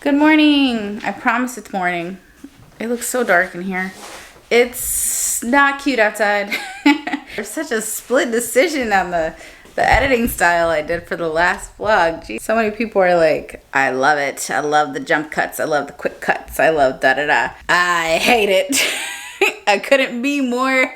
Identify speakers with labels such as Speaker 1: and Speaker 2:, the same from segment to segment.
Speaker 1: Good morning. I promise it's morning. It looks so dark in here. It's not cute outside. There's such a split decision on the editing style I did for the last vlog. Jeez. So many people are like, I love it. I love the jump cuts. I love the quick cuts. I love da-da-da. I hate it. I couldn't be more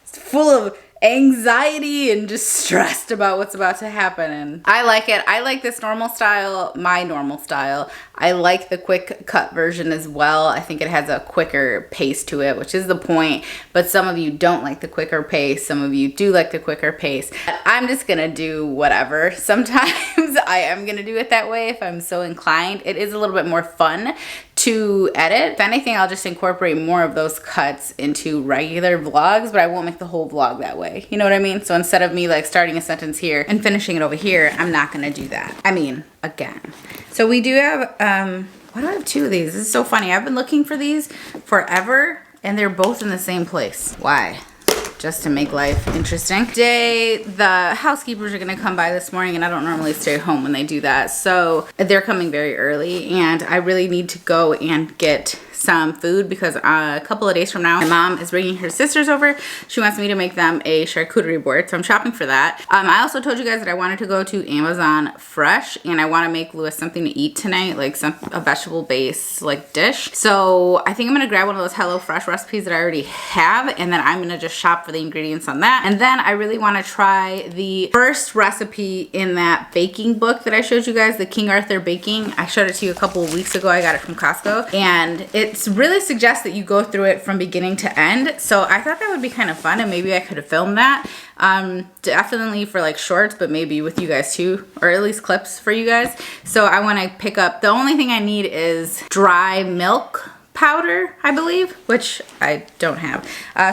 Speaker 1: full of anxiety and just stressed about what's about to happen. And I like it. I like this normal style, my normal style. I like the quick cut version as well. I think it has a quicker pace to it, which is the point. But some of you don't like the quicker pace. Some of you do like the quicker pace. I'm just gonna do whatever. Sometimes I am gonna do it that way if I'm so inclined. It is a little bit more fun to edit. If anything, I'll just incorporate more of those cuts into regular vlogs, but I won't make the whole vlog that way. You know what I mean? So instead of me like starting a sentence here and finishing it over here, I'm not gonna do that. I mean, again. So we do have, why do I have two of these? This is so funny. I've been looking for these forever and they're both in the same place. Why? Just to make life interesting. Today, the housekeepers are gonna come by this morning and I don't normally stay home when they do that. So they're coming very early and I really need to go and get some food because a couple of days from now, my mom is bringing her sisters over. She wants me to make them a charcuterie board, so I'm shopping for that. I also told you guys that I wanted to go to Amazon Fresh and I want to make Lewis something to eat tonight, like a vegetable-based like dish. So I think I'm gonna grab one of those Hello Fresh recipes that I already have, and then I'm gonna just shop for the ingredients on that. And then I really want to try the first recipe in that baking book that I showed you guys, the King Arthur baking. I showed it to you a couple of weeks ago. I got it from Costco, and it really suggests that you go through it from beginning to end. So I thought that would be kind of fun and maybe I could have filmed that. Definitely for like shorts, but maybe with you guys too, or at least clips for you guys. So I want to pick up, the only thing I need is dry milk powder, I believe, which I don't have.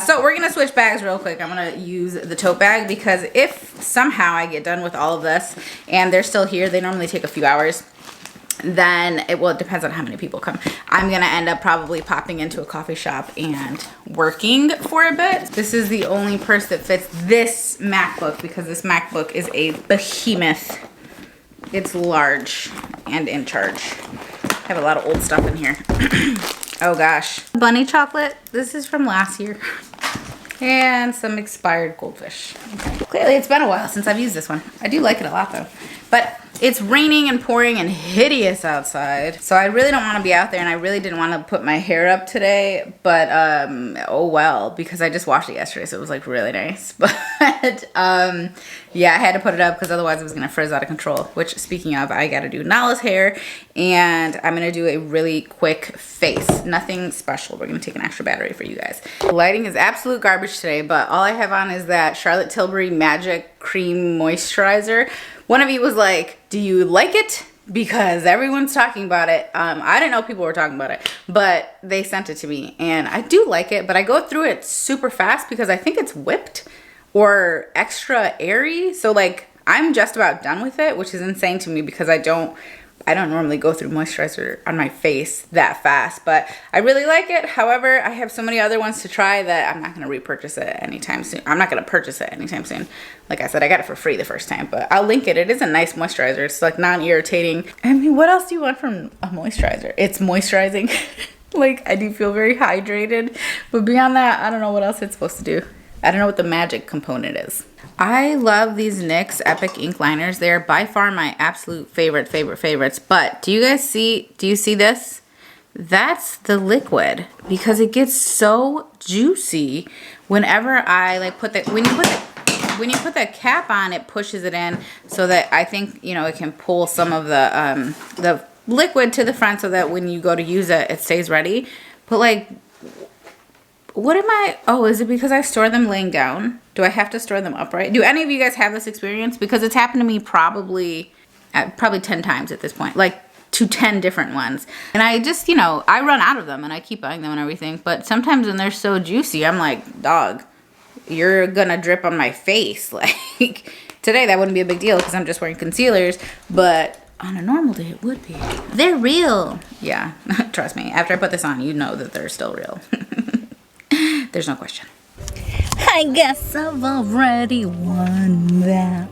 Speaker 1: So we're gonna switch bags real quick. I'm gonna use the tote bag because if somehow I get done with all of this and they're still here, they normally take a few hours, then it depends on how many people come. I'm gonna end up probably popping into a coffee shop and working for a bit. This is the only purse that fits this MacBook because this MacBook is a behemoth. It's large and in charge. I have a lot of old stuff in here. Oh gosh. Bunny chocolate. This is from last year. And some expired goldfish. Okay. Clearly it's been a while since I've used this one. I do like it a lot though. But it's raining and pouring and hideous outside. So I really don't want to be out there and I really didn't want to put my hair up today. But oh well, because I just washed it yesterday so it was like really nice. But yeah, I had to put it up because otherwise it was going to frizz out of control. Which speaking of, I got to do Nala's hair and I'm going to do a really quick face. Nothing special. We're going to take an extra battery for you guys. The lighting is absolute garbage today, but all I have on is that Charlotte Tilbury Magic Cream Moisturizer. One of you was like, do you like it? Because everyone's talking about it. I didn't know people were talking about it, but they sent it to me and I do like it, but I go through it super fast because I think it's whipped or extra airy. So like I'm just about done with it, which is insane to me because I don't normally go through moisturizer on my face that fast, but I really like it. However, I have so many other ones to try that I'm not going to repurchase it anytime soon. I'm not going to purchase it anytime soon. Like I said, I got it for free the first time, but I'll link it. It is a nice moisturizer. It's like non-irritating. I mean, what else do you want from a moisturizer? It's moisturizing. Like I do feel very hydrated, but beyond that, I don't know what else it's supposed to do. I don't know what the magic component is. I love these NYX Epic ink liners. They're by far my absolute favorites. But do you guys see, do you see this? That's the liquid because it gets so juicy whenever I like put the, when you put the cap on, it pushes it in so that I think, you know, it can pull some of the liquid to the front so that when you go to use it, it stays ready. But like, what am I, oh, is it because I store them laying down? Do I have to store them upright? Do any of you guys have this experience? Because it's happened to me probably 10 times at this point, like to 10 different ones. And I just, you know, I run out of them and I keep buying them and everything. But sometimes when they're so juicy, I'm like, dog, you're gonna drip on my face. Like today that wouldn't be a big deal because I'm just wearing concealers, but on a normal day it would be. They're real. Yeah, trust me. After I put this on, you know that they're still real. There's no question. I guess I've already won that.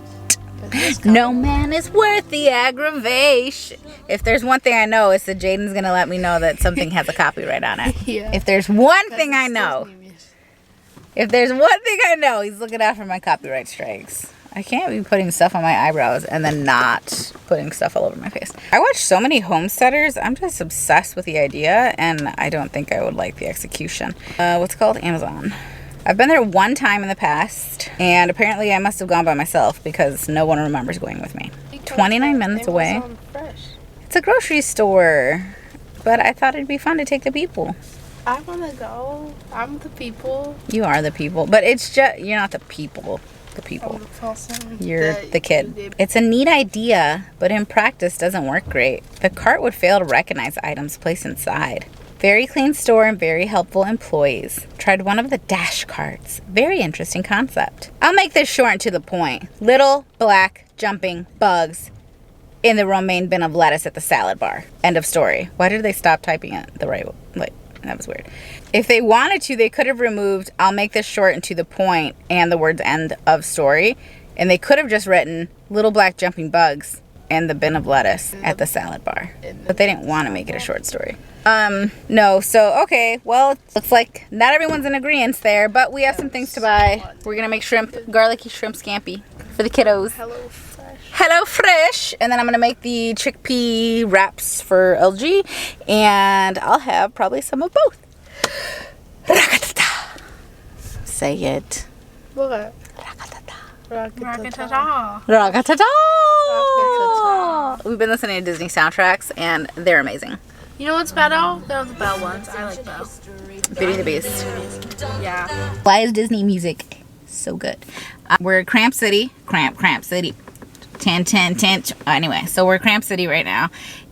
Speaker 1: No man is worth the aggravation. If there's one thing I know, it's that Jaden's gonna let me know that something has a copyright on it.
Speaker 2: Yeah.
Speaker 1: If there's one thing I know, he's looking out for my copyright strikes. I can't be putting stuff on my eyebrows and then not putting stuff all over my face. I watch so many homesteaders. I'm just obsessed with the idea, and I don't think I would like the execution. What's it called? Amazon. I've been there one time in the past, and apparently I must have gone by myself because no one remembers going with me. 29 minutes away. It's a grocery store, but I thought it'd be fun to take the people.
Speaker 2: I want to go. I'm the people.
Speaker 1: You are the people, but it's just, you're not the people. The people. You're the kid. It's a neat idea, but in practice doesn't work great. The cart would fail to recognize items placed inside. Very clean store and very helpful employees. Tried one of the dash carts. Very interesting concept. I'll make this short and to the point. Little black jumping bugs in the romaine bin of lettuce at the salad bar. End of story. Why did they stop typing it the right way? That was weird. If they wanted to, they could have removed, I'll make this short and to the point, and the words end of story. And they could have just written little black jumping bugs and the bin of lettuce at the salad bar. But they didn't want to make it a short story. No, so, okay, well, it looks like not everyone's in agreement there, but we have some things to buy. We're going to make garlicky shrimp scampi for the kiddos. Hello Fresh. And then I'm going to make the chickpea wraps for LG, and I'll have probably some of both. Rakatata. Say it.
Speaker 2: What?
Speaker 1: Rakatata. Rakatata. We've been listening to Disney soundtracks, and they're amazing.
Speaker 2: You know what's better? Those Belle ones. I like Belle.
Speaker 1: Beauty and the Beast.
Speaker 2: Yeah.
Speaker 1: Why is Disney music so good? We're at Cramp City. Cramp City. 10. Anyway, so we're Cramp City right now,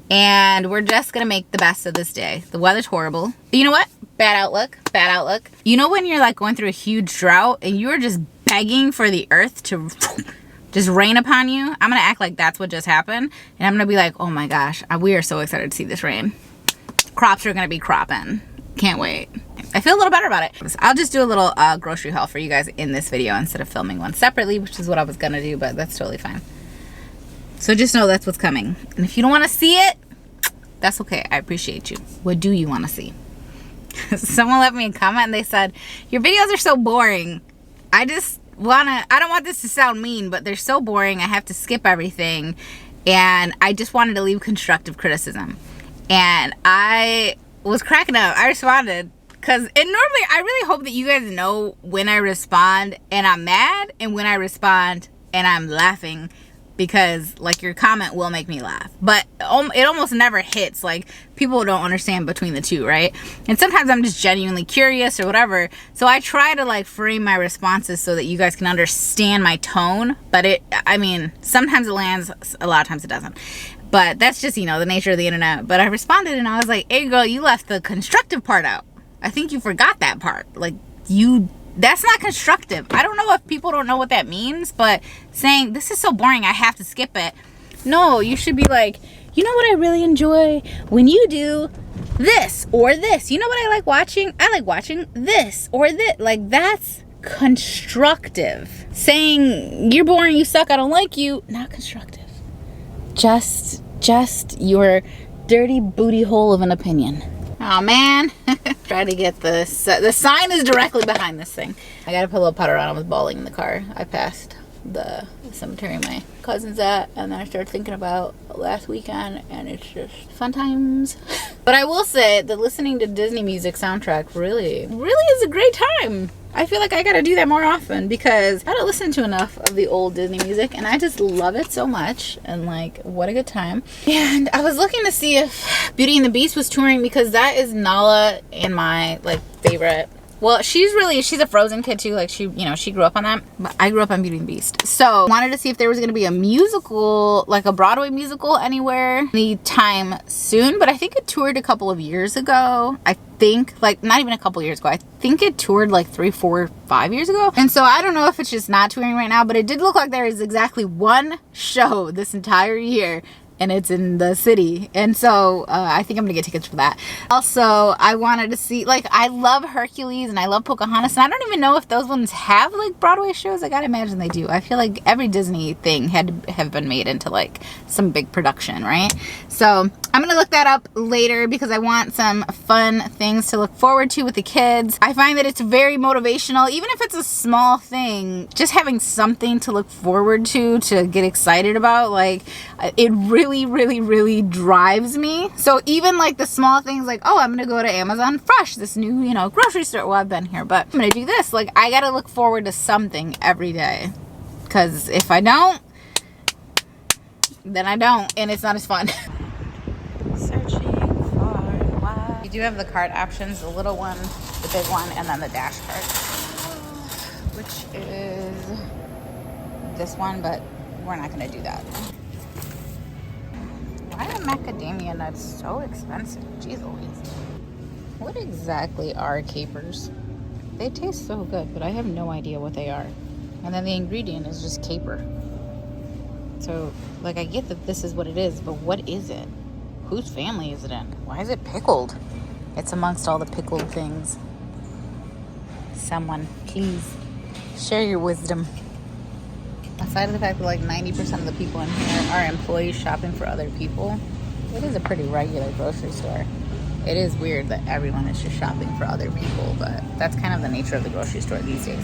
Speaker 1: and we're just gonna make the best of this day. The weather's horrible. But you know what? Bad outlook. You know when you're like going through a huge drought and you're just begging for the earth to just rain upon you? I'm gonna act like that's what just happened, and I'm gonna be like, oh my gosh, we are so excited to see this rain. Crops are gonna be cropping. Can't wait. I feel a little better about it. I'll just do a little grocery haul for you guys in this video instead of filming one separately, which is what I was gonna do, but that's totally fine. So just know that's what's coming. And if you don't want to see it, that's okay. I appreciate you. What do you want to see? Someone left me a comment and they said, your videos are so boring. I don't want this to sound mean, but they're so boring. I have to skip everything. And I just wanted to leave constructive criticism. And I was cracking up. I responded. And normally I really hope that you guys know when I respond and I'm mad and when I respond and I'm laughing. Because like your comment will make me laugh, but it almost never hits. Like people don't understand between the two, right? And sometimes I'm just genuinely curious or whatever, so I try to like frame my responses so that you guys can understand my tone. But sometimes it lands, a lot of times it doesn't, but that's just, you know, the nature of the internet. But I responded and I was like, hey girl, you left the constructive part out. I think you forgot that part. That's not constructive. I don't know if people don't know what that means, but saying this is so boring I have to skip it. No, you should be like, you know what I really enjoy? When you do this or this. You know what I like watching? I like watching this or this. Like, that's constructive. Saying you're boring, you suck, I don't like you, not constructive. Just your dirty booty hole of an opinion. Oh man. Try to get the sign is directly behind this thing. I gotta put a little powder on. I was bawling in the car. I passed the cemetery my cousin's at, and then I started thinking about last weekend, and it's just fun times. But I will say that listening to Disney music soundtrack really is a great time. I feel like I gotta do that more often because I don't listen to enough of the old Disney music, and I just love it so much, and like, what a good time. And I was looking to see if Beauty and the Beast was touring because that is Nala and my like favorite. Well, she's a Frozen kid too. Like she grew up on that. But I grew up on Beauty and the Beast. So wanted to see if there was going to be a musical, like a Broadway musical anywhere anytime soon. But I think it toured a couple of years ago. I think, like, not even a couple years ago. I think it toured like 3, 4, 5 years ago. And so I don't know if it's just not touring right now. But it did look like there is exactly one show this entire year and it's in the city. And so I think I'm gonna get tickets for that. Also, I wanted to see, like, I love Hercules and I love Pocahontas, and I don't even know if those ones have like Broadway shows. I gotta imagine they do. I feel like every Disney thing had to have been made into like some big production, right? So I'm gonna look that up later because I want some fun things to look forward to with the kids. I find that it's very motivational, even if it's a small thing, just having something to look forward to get excited about. Like, it really drives me. So even like the small things, like, oh, I'm gonna go to Amazon Fresh, this new, you know, grocery store. Well, I've been here, but I'm gonna do this. Like, I gotta look forward to something every day, because if I don't, then I don't, and it's not as fun. Searching far and wide. You do have the cart options, the little one, the big one, and then the dash cart, which is this one, but we're not gonna do that. Why are macadamia nuts so expensive? Jeez Louise. What exactly are capers? They taste so good, but I have no idea what they are. And then the ingredient is just caper. So, like, I get that this is what it is, but what is it? Whose family is it in? Why is it pickled? It's amongst all the pickled things. Someone, please, share your wisdom. Aside of the fact that like 90% of the people in here are employees shopping for other people, it is a pretty regular grocery store. It is weird that everyone is just shopping for other people, but that's kind of the nature of the grocery store these days.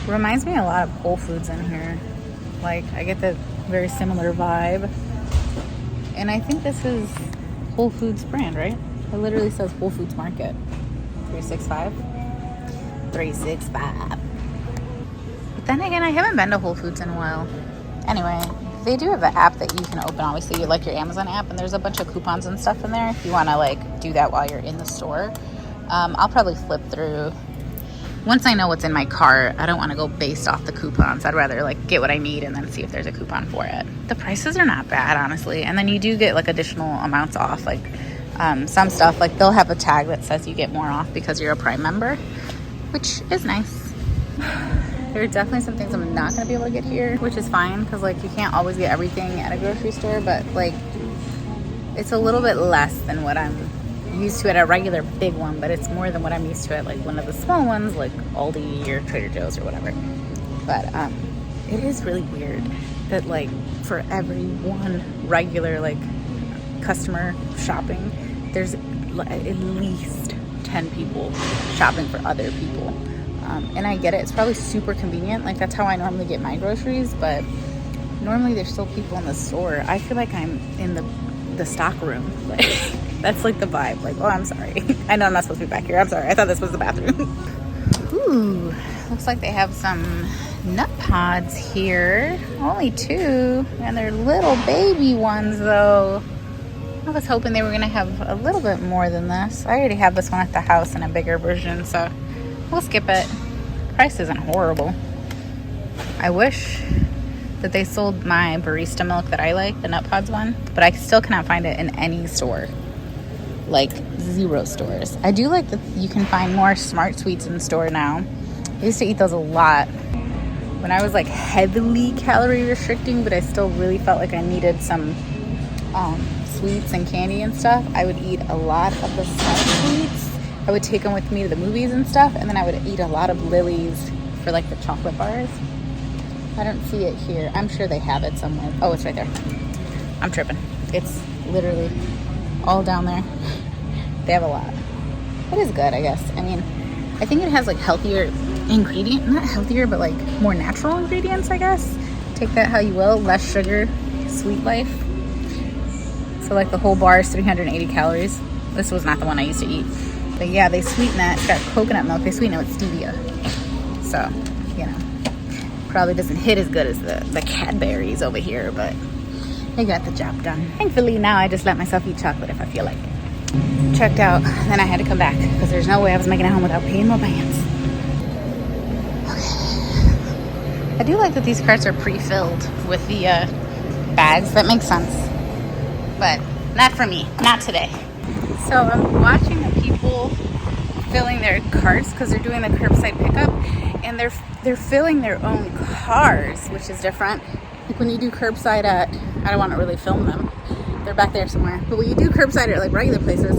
Speaker 1: Reminds me a lot of Whole Foods in here. Like, I get that very similar vibe. And I think this is Whole Foods brand, right? It literally says Whole Foods Market. 365. 365. But then again, I haven't been to Whole Foods in a while. Anyway, they do have an app that you can open, obviously, like your Amazon app, and there's a bunch of coupons and stuff in there if you want to like do that while you're in the store. I'll probably flip through. Once I know what's in my cart, I don't want to go based off the coupons. I'd rather like get what I need and then see if there's a coupon for it. The prices are not bad, honestly. And then you do get like additional amounts off. Like some stuff, like they'll have a tag that says you get more off because you're a Prime member, which is nice. There are definitely some things I'm not going to be able to get here, which is fine because like you can't always get everything at a grocery store, but like it's a little bit less than what I'm used to at a regular big one, but it's more than what I'm used to at like one of the small ones like Aldi or Trader Joe's or whatever. But it is really weird that like for every one regular like customer shopping, there's at least 10 people shopping for other people. And I get it, it's probably super convenient, like that's how I normally get my groceries, but normally there's still people in the store. I feel like I'm in the stock room. Like, that's like the vibe. Like, oh, I'm sorry. I know I'm not supposed to be back here. I'm sorry. I thought this was the bathroom. Ooh, looks like they have some nut pods here. Only 2, and they're little baby ones though. I was hoping they were gonna have a little bit more than this. I already have this one at the house in a bigger version, so we'll skip it. Price isn't horrible. I wish that they sold my barista milk that I like, the Nut Pods one, but I still cannot find it in any store. Like 0 stores. I do like that you can find more Smart Sweets in the store now. I used to eat those a lot when I was like heavily calorie restricting, but I still really felt like I needed some sweets and candy and stuff. I would eat a lot of the Smart Sweets. I would take them with me to the movies and stuff, and then I would eat a lot of Lily's for like the chocolate bars. I don't see it here. I'm sure they have it somewhere. Oh, it's right there. I'm tripping. It's literally all down there. They have a lot. It is good, I guess. I mean, I think it has like healthier not healthier, but like more natural ingredients, I guess. Take that how you will. Less sugar, sweet life. So like the whole bar is 380 calories. This was not the one I used to eat. But yeah, they sweeten it. It's got coconut milk. They sweeten it with stevia. So, you know, probably doesn't hit as good as the Cadbury's over here, but they got the job done. Thankfully, now I just let myself eat chocolate if I feel like it. Checked out, then I had to come back because there's no way I was making it home without peeing my pants. Okay. I do like that these carts are pre-filled with the bags. That makes sense. But not for me. Not today. So I'm watching the people filling their carts because they're doing the curbside pickup, and they're filling their own cars, which is different. like when you do curbside at, I don't want to really film them, they're back there somewhere, but when you do curbside at like regular places,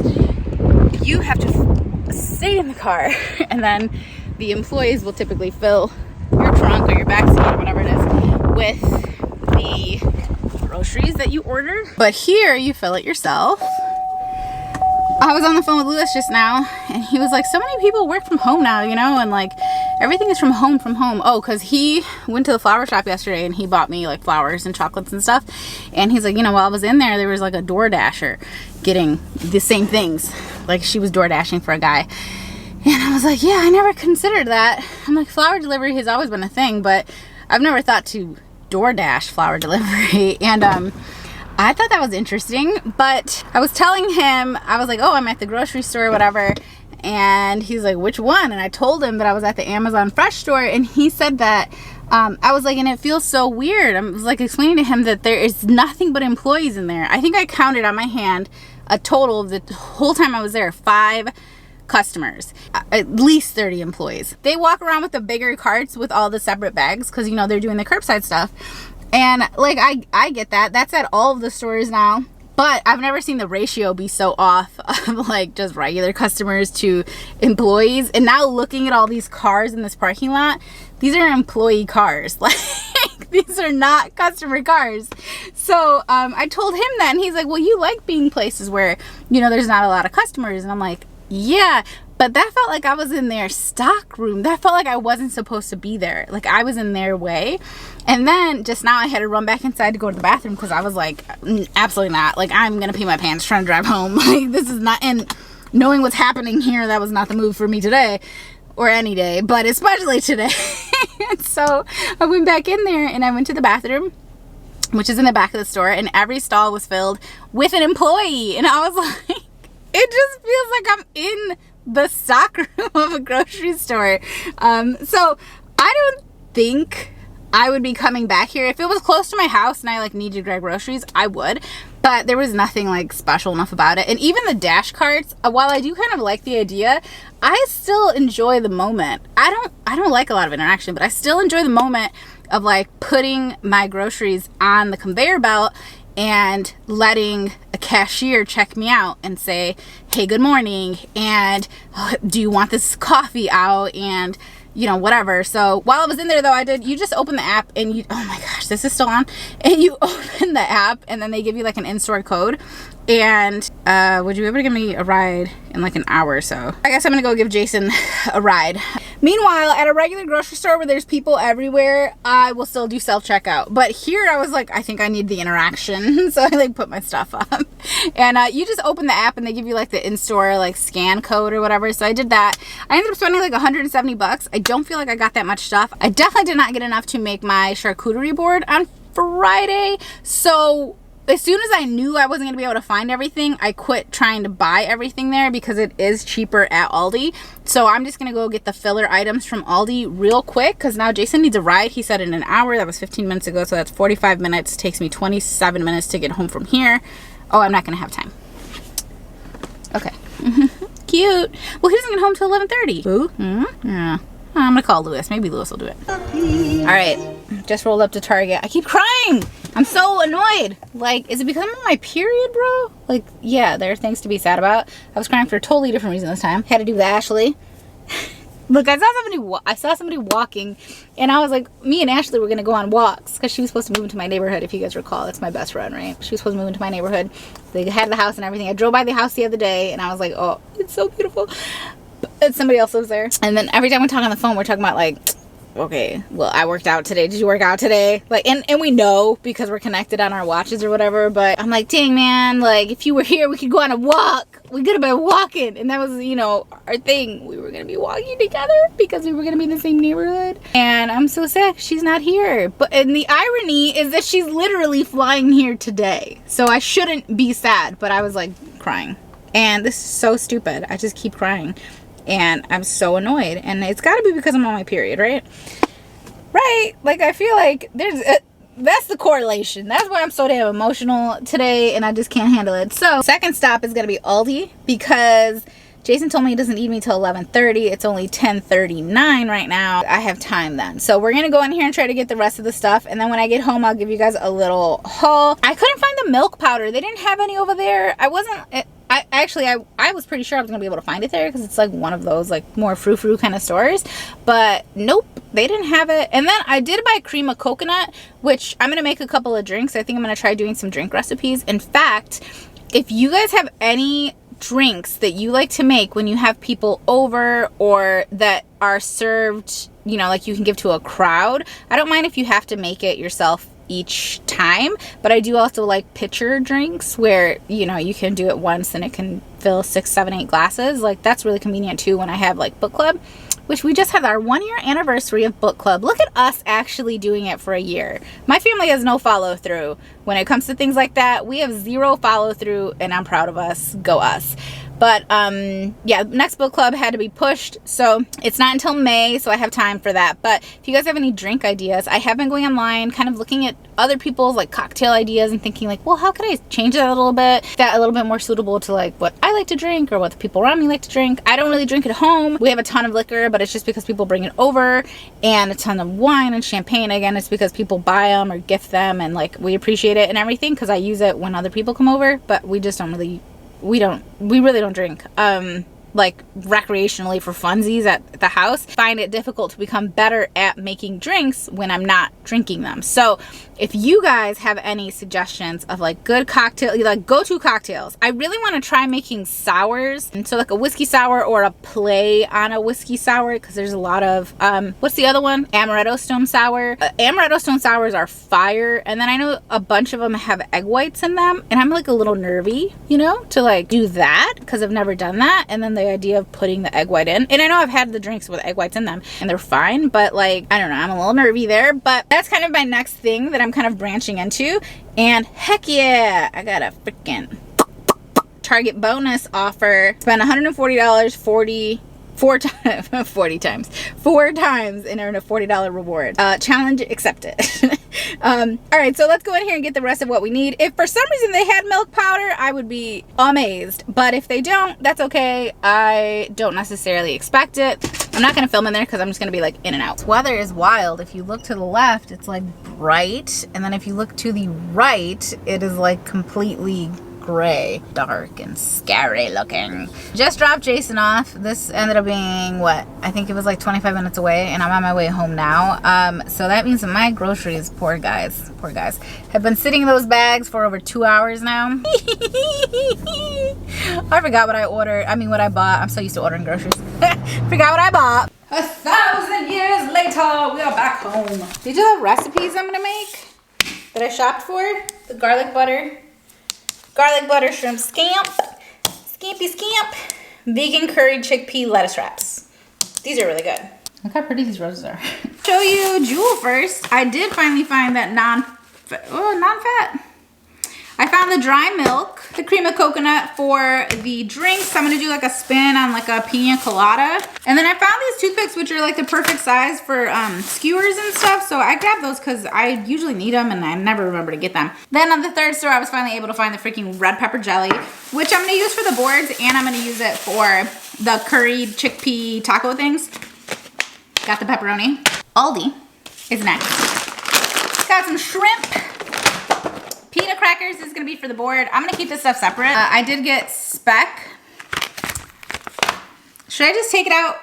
Speaker 1: you have to stay in the car and then the employees will typically fill your trunk or your back seat or whatever it is with the groceries that you ordered. But here you fill it yourself. I was on the phone with Lewis just now and he was like, so many people work from home now, you know, and like everything is from home. Oh, because he went to the flower shop yesterday and he bought me like flowers and chocolates and stuff. And he's like, you know, while I was in there was like a door dasher getting the same things. Like she was door dashing for a guy. And I was like, yeah, I never considered that. I'm like, flower delivery has always been a thing, but I've never thought to DoorDash flower delivery. And I thought that was interesting, but I was telling him, I was like, oh, I'm at the grocery store or whatever. And he's like, which one? And I told him that I was at the Amazon Fresh store. And he said that, I was like, and it feels so weird. I was like explaining to him that there is nothing but employees in there. I think I counted on my hand a total of the whole time I was there, 5 customers, at least 30 employees. They walk around with the bigger carts with all the separate bags because, you know, they're doing the curbside stuff. And like, I get that. That's at all of the stores now. But I've never seen the ratio be so off of like just regular customers to employees. And now looking at all these cars in this parking lot, these are employee cars. Like these are not customer cars. So I told him that and he's like, well, you like being places where, you know, there's not a lot of customers. And I'm like, yeah, but that felt like I was in their stock room. That felt like I wasn't supposed to be there. Like I was in their way. And then just now I had to run back inside to go to the bathroom because I was like, absolutely not. Like I'm going to pee my pants trying to drive home. Like this is not, and knowing what's happening here, that was not the move for me today or any day, but especially today. And so I went back in there and I went to the bathroom, which is in the back of the store, and every stall was filled with an employee. And I was like, it just feels like I'm in the stock room of a grocery store. So I don't think I would be coming back here. If it was close to my house and I like need to grab groceries, I would. But there was nothing like special enough about it. And even the dash carts, while I do kind of like the idea, I still enjoy the moment. I don't like a lot of interaction, but I still enjoy the moment of like putting my groceries on the conveyor belt and letting a cashier check me out and say, hey, good morning, and do you want this coffee out, and you know, whatever. So while I was in there though, you just open the app and you, oh my gosh, this is still on, and you open the app and then they give you like an in-store code. And would you be able to give me a ride in like an hour or so? I guess I'm gonna go give Jason a ride. Meanwhile, at a regular grocery store where there's people everywhere, I will still do self-checkout. But here I was like, I think I need the interaction. So I like put my stuff up. And you just open the app and they give you like the in-store like scan code or whatever. So I did that. I ended up spending like 170 bucks. I don't feel like I got that much stuff. I definitely did not get enough to make my charcuterie board on Friday. So as soon as I knew I wasn't going to be able to find everything, I quit trying to buy everything there because it is cheaper at Aldi. So I'm just going to go get the filler items from Aldi real quick because now Jason needs a ride. He said in an hour. That was 15 minutes ago, so that's 45 minutes. It takes me 27 minutes to get home from here. Oh, I'm not going to have time. Okay. Cute. Well, he doesn't get home till 11:30. Boo. Yeah. I'm gonna call Lewis. Maybe Lewis will do it. All right, just rolled up to Target. I keep crying. I'm so annoyed. Like, is it because I'm on my period, bro? Like, yeah, there are things to be sad about. I was crying for a totally different reason this time. Had to do with Ashley. Look, I saw somebody walking, and I was like, me and Ashley were gonna go on walks because she was supposed to move into my neighborhood. If you guys recall, that's my best friend, right? She was supposed to move into my neighborhood. They had the house and everything. I drove by the house the other day, and I was like, oh, it's so beautiful. But somebody else lives there. And then every time we talk on the phone, we're talking about like, okay, well, I worked out today. Did you work out today? Like, and we know because we're connected on our watches or whatever. But I'm like, dang, man, like if you were here, we could go on a walk. We could have been walking. And that was, you know, our thing. We were going to be walking together because we were going to be in the same neighborhood. And I'm so sad she's not here. And the irony is that she's literally flying here today. So I shouldn't be sad, but I was like crying. And this is so stupid. I just keep crying. And I'm so annoyed. And it's got to be because I'm on my period, right? Right? Like, I feel like that's the correlation. That's why I'm so damn emotional today. And I just can't handle it. So, second stop is going to be Aldi. Because Jason told me he doesn't need me till 11:30. It's only 10:39 right now. I have time then. So we're gonna go in here and try to get the rest of the stuff. And then when I get home, I'll give you guys a little haul. I couldn't find the milk powder. They didn't have any over there. I was pretty sure I was gonna be able to find it there because it's like one of those like more frou-frou kind of stores, but nope, they didn't have it. And then I did buy cream of coconut, which I'm gonna make a couple of drinks. I think I'm gonna try doing some drink recipes. In fact, if you guys have any drinks that you like to make when you have people over or that are served, you know, like you can give to a crowd, I don't mind if you have to make it yourself each time, but I do also like pitcher drinks where, you know, you can do it once and it can fill 6, 7, 8 glasses. Like that's really convenient too when I have like book club, which we just had our 1-year anniversary of book club. Look at us actually doing it for a year. My family has no follow through when it comes to things like that. We have 0 follow through and I'm proud of us. Go us. But yeah, next book club had to be pushed, so it's not until May, so I have time for that. But if you guys have any drink ideas, I have been going online, kind of looking at other people's like cocktail ideas and thinking like, well, how could I change it a little bit, that a little bit more suitable to like what I like to drink or what the people around me like to drink. I don't really drink at home. We have a ton of liquor, but it's just because people bring it over, and a ton of wine and champagne. Again, it's because people buy them or gift them, and like we appreciate it and everything because I use it when other people come over, but we just don't really we really don't drink like recreationally for funsies at the house. Find it difficult to become better at making drinks when I'm not drinking them. So if you guys have any suggestions of like good cocktail, like go-to cocktails, I really want to try making sours, and so like a whiskey sour or a play on a whiskey sour, because there's a lot of what's the other one, amaretto stone sour. Amaretto stone sours are fire, and then I know a bunch of them have egg whites in them, and I'm like a little nervy, you know, to like do that because I've never done that. And then the idea of putting the egg white in, and I know I've had the drinks with egg whites in them and they're fine, but like I don't know, I'm a little nervy there. But that's kind of my next thing that I'm kind of branching into. And heck yeah, I got a freaking Target bonus offer. Spend $140 4 times and earn a $40 reward. Challenge accepted. All right, so let's go in here and get the rest of what we need. If for some reason they had milk powder, I would be amazed, but if they don't, that's okay. I don't necessarily expect it. I'm not gonna film in there because I'm just gonna be like in and out. Weather is wild. If you look to the left, it's like bright, and then if you look to the right, it is like completely gray, dark and scary looking. Just dropped Jason off. This ended up being what, I think it was like 25 minutes away, and I'm on my way home now. So that means that my groceries, poor guys, have been sitting in those bags for over 2 hours now. I forgot what I ordered. I mean, what I bought. I'm so used to ordering groceries. Forgot what I bought. 1,000 years later, we are back home. These are the recipes I'm gonna make that I shopped for. The garlic butter shrimp scamp, scampy scamp, vegan curried chickpea lettuce wraps. These are really good. Look how pretty these roses are. Show you Jewel first. I did finally find that non-fat. I found the dry milk, the cream of coconut for the drinks. I'm gonna do like a spin on like a pina colada. And then I found these toothpicks, which are like the perfect size for skewers and stuff. So I grabbed those because I usually need them and I never remember to get them. Then on the third store, I was finally able to find the freaking red pepper jelly, which I'm gonna use for the boards, and I'm gonna use it for the curried chickpea taco things. Got the pepperoni. Aldi is next. Got some shrimp. Pita crackers is gonna be for the board. I'm gonna keep this stuff separate. I did get speck. Should I just take it out?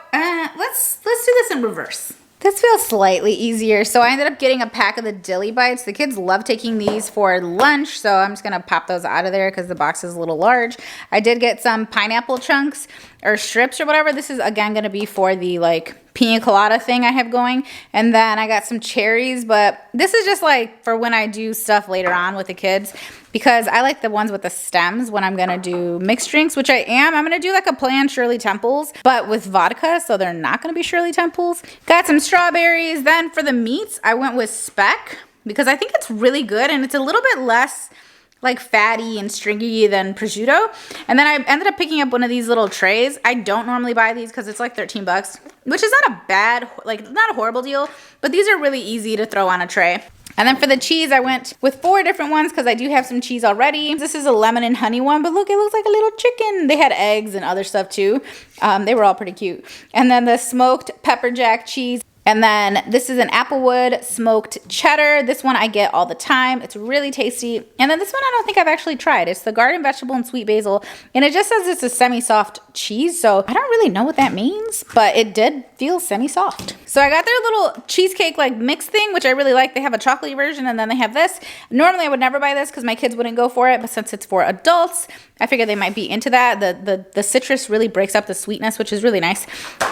Speaker 1: Let's do this in reverse. This feels slightly easier. So I ended up getting a pack of the dilly bites. The kids love taking these for lunch, so I'm just gonna pop those out of there because the box is a little large. I did get some pineapple chunks or strips or whatever. This is again gonna be for the like pina colada thing I have going. And then I got some cherries, but this is just like for when I do stuff later on with the kids, because I like the ones with the stems when I'm gonna do mixed drinks, which I am. I'm gonna do like a planned Shirley Temples, but with vodka, so they're not gonna be Shirley Temples. Got some strawberries. Then for the meats, I went with speck because I think it's really good and it's a little bit less like fatty and stringy than prosciutto. And then I ended up picking up one of these little trays. I don't normally buy these because it's like 13 bucks, which is not a bad, like not a horrible deal, but these are really easy to throw on a tray. And then for the cheese, I went with 4 different ones because I do have some cheese already. This is a lemon and honey one, but look, it looks like a little chicken. They had eggs and other stuff too. They were all pretty cute. And then the smoked pepper jack cheese. And then this is an Applewood smoked cheddar. This one I get all the time. It's really tasty. And then this one I don't think I've actually tried. It's the garden vegetable and sweet basil. And it just says it's a semi-soft cheese. So I don't really know what that means, but it did feel semi-soft. So I got their little cheesecake like mix thing, which I really like. They have a chocolatey version and then they have this. Normally I would never buy this because my kids wouldn't go for it. But since it's for adults, I figured they might be into that. The citrus really breaks up the sweetness, which is really nice.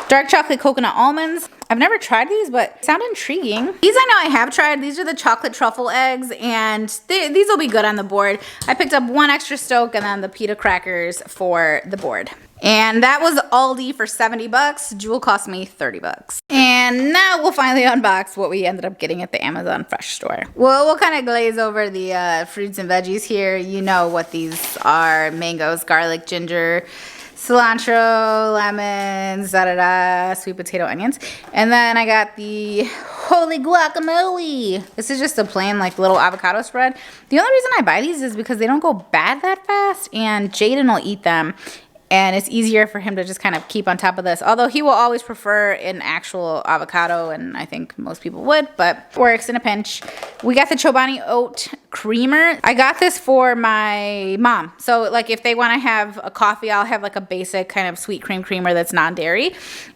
Speaker 1: Dark chocolate coconut almonds. I've never tried these, but sound intriguing. These I know I have tried. These are the chocolate truffle eggs, and these will be good on the board. I picked up 1 extra Stoke and then the pita crackers for the board. And that was Aldi for 70 bucks. Jewel cost me 30 bucks. And now we'll finally unbox what we ended up getting at the Amazon Fresh store. Well, we'll kind of glaze over the fruits and veggies here. You know what these are. Mangoes, garlic, ginger, cilantro, lemons, sweet potato, onions. And then I got the holy guacamole. This is just a plain like little avocado spread. The only reason I buy these is because they don't go bad that fast and Jaden will eat them. And it's easier for him to just kind of keep on top of this. Although he will always prefer an actual avocado, and I think most people would, but works in a pinch. We got the Chobani Oat Creamer. I got this for my mom. So like if they want to have a coffee, I'll have like a basic kind of sweet cream creamer that's non-dairy.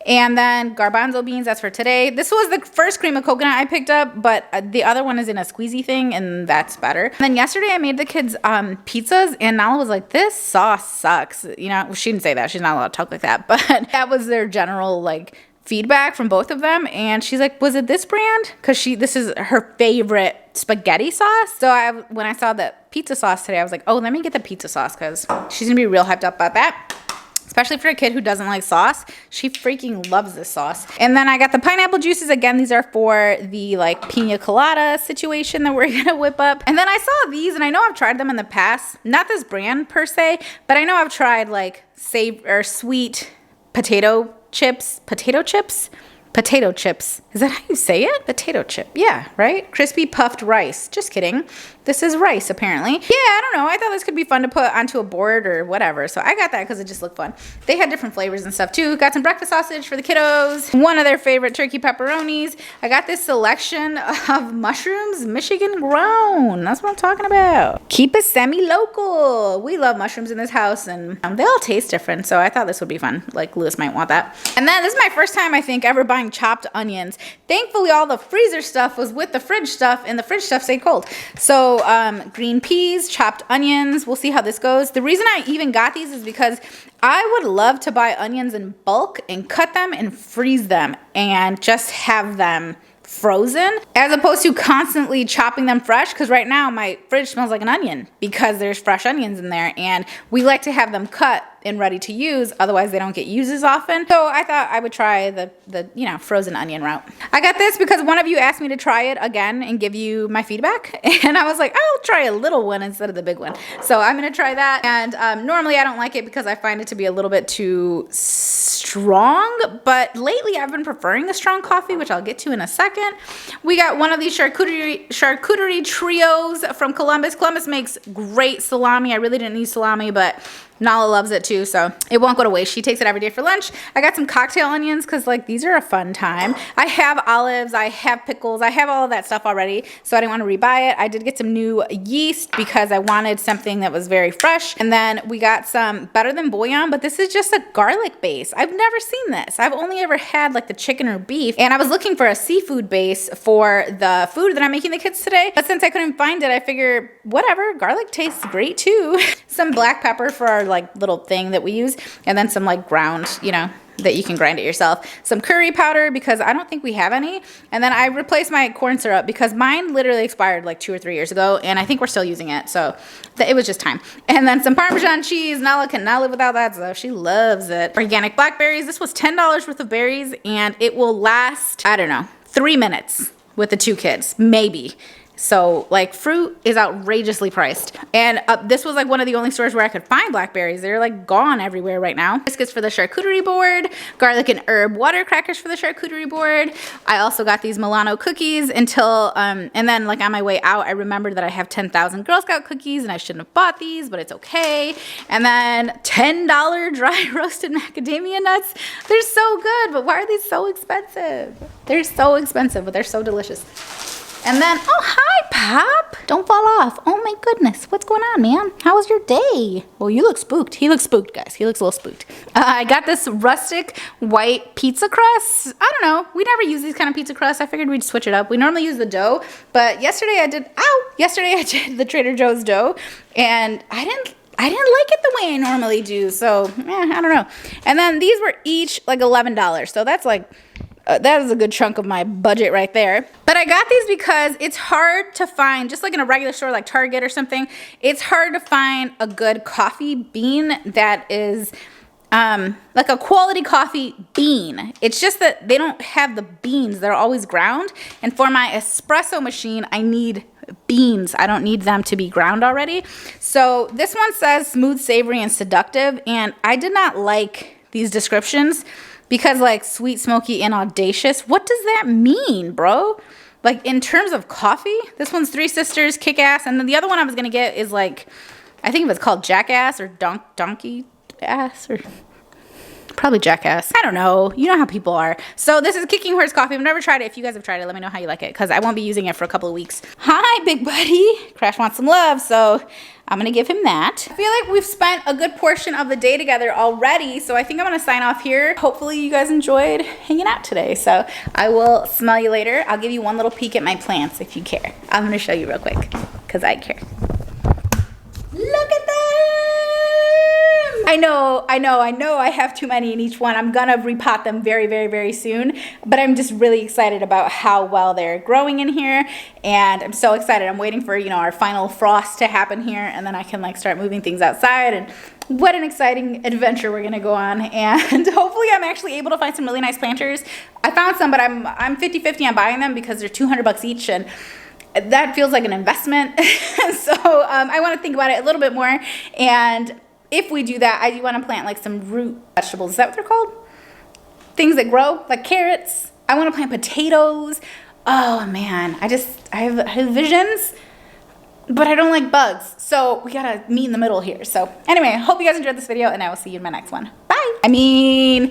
Speaker 1: And then garbanzo beans, that's for today. This was the first cream of coconut I picked up, but the other one is in a squeezy thing, and that's better. And then yesterday I made the kids pizzas, and Nala was like, this sauce sucks. You know, she didn't say that. She's not allowed to talk like that, but that was their general like feedback from both of them. And she's like, was it this brand? Because this is her favorite spaghetti sauce. So when I saw the pizza sauce today, I was like, oh, let me get the pizza sauce because she's gonna be real hyped up about that. Especially for a kid who doesn't like sauce. She freaking loves this sauce. And then I got the pineapple juices. Again, these are for the like pina colada situation that we're gonna whip up. And then I saw these, and I know I've tried them in the past. Not this brand per se, but I know I've tried like sweet potato chips. Potato chips? Potato chips. Is that how you say it? Potato chip. Yeah, right? Crispy puffed rice. Just kidding. This is rice, apparently. Yeah, I don't know. I thought this could be fun to put onto a board or whatever. So I got that because it just looked fun. They had different flavors and stuff too. Got some breakfast sausage for the kiddos. One of their favorite turkey pepperonis. I got this selection of mushrooms, Michigan grown. That's what I'm talking about. Keep it semi-local. We love mushrooms in this house, and they all taste different. So I thought this would be fun. Like Lewis might want that. And then this is my first time, I think, ever buying chopped onions. Thankfully, all the freezer stuff was with the fridge stuff, and the fridge stuff stayed cold. So green peas, chopped onions. We'll see how this goes. The reason I even got these is because I would love to buy onions in bulk and cut them and freeze them and just have them frozen as opposed to constantly chopping them fresh, because right now my fridge smells like an onion because there's fresh onions in there, and we like to have them cut and ready to use, otherwise they don't get used as often. So I thought I would try the frozen onion route. I got this because one of you asked me to try it again and give you my feedback, and I was like, I'll try a little one instead of the big one. So I'm gonna try that. And normally I don't like it because I find it to be a little bit too strong, but lately I've been preferring the strong coffee, which I'll get to in a second. We got one of these charcuterie trios from Columbus. Columbus makes great salami. I really didn't need salami, but Nala loves it too, so it won't go to waste. She takes it every day for lunch. I got some cocktail onions because like these are a fun time. I have olives, I have pickles, I have all of that stuff already, so I didn't want to rebuy it. I did get some new yeast because I wanted something that was very fresh. And then we got some Better Than Bouillon, but this is just a garlic base. I've never seen this. I've only ever had like the chicken or beef, and I was looking for a seafood base for the food that I'm making the kids today, but since I couldn't find it, I figured whatever, garlic tastes great too. Some black pepper for our like little thing that we use, and then some like ground, that you can grind it yourself. Some curry powder because I don't think we have any. And then I replaced my corn syrup because mine literally expired like 2 or 3 years ago, and I think we're still using it, so it was just time. And then some Parmesan cheese. Nala cannot live without that stuff. She loves it. Organic blackberries. This was $10 worth of berries, and it will last, I don't know, 3 minutes with the 2 kids, maybe. So like fruit is outrageously priced. And this was like one of the only stores where I could find blackberries. They're like gone everywhere right now. Biscuits for the charcuterie board, garlic and herb water crackers for the charcuterie board. I also got these Milano cookies until, and then like on my way out, I remembered that I have 10,000 Girl Scout cookies and I shouldn't have bought these, but it's okay. And then $10 dry roasted macadamia nuts. They're so good, but why are these so expensive? They're so expensive, but they're so delicious. And then, oh, hi, Pop. Don't fall off. Oh, my goodness. What's going on, man? How was your day? Well, you look spooked. He looks spooked, guys. He looks a little spooked. I got this rustic white pizza crust. I don't know. We never use these kind of pizza crusts. I figured we'd switch it up. We normally use the dough, but yesterday I did the Trader Joe's dough, and I didn't like it the way I normally do, so, I don't know. And then these were each like $11, so that's like, that is a good chunk of my budget right there. But I got these because it's hard to find, just like in a regular store like Target or something, it's hard to find a good coffee bean that is like a quality coffee bean. It's just that they don't have the beans. They're always ground. And for my espresso machine, I need beans. I don't need them to be ground already. So this one says smooth, savory, and seductive. And I did not like these descriptions. Because like sweet, smoky, and audacious, what does that mean, bro? Like in terms of coffee, this one's Three Sisters, Kick-Ass, and then the other one I was gonna get is like, I think it was called Jackass or Donkey Ass or probably Jackass. I don't know. You know how people are. So this is Kicking Horse Coffee. I've never tried it. If you guys have tried it, let me know how you like it because I won't be using it for a couple of weeks. Hi, big buddy. Crash wants some love, so I'm gonna give him that. I feel like we've spent a good portion of the day together already, so I think I'm gonna sign off here. Hopefully you guys enjoyed hanging out today. So I will smell you later. I'll give you one little peek at my plants if you care. I'm gonna show you real quick because I care. Look at them! I know I have too many in each one. I'm gonna repot them very, very, very soon, but I'm just really excited about how well they're growing in here, and I'm so excited. I'm waiting for, you know, our final frost to happen here, and then I can like start moving things outside, and what an exciting adventure we're gonna go on. And hopefully I'm actually able to find some really nice planters. I found some, but I'm 50-50 on buying them because they're $200 each, and that feels like an investment. So I want to think about it a little bit more, and if we do that, I do want to plant like some root vegetables. Is that what they're called? Things that grow, like carrots. I want to plant potatoes. Oh man, I have visions, but I don't like bugs. So we gotta meet in the middle here. So anyway, I hope you guys enjoyed this video, and I will see you in my next one. Bye.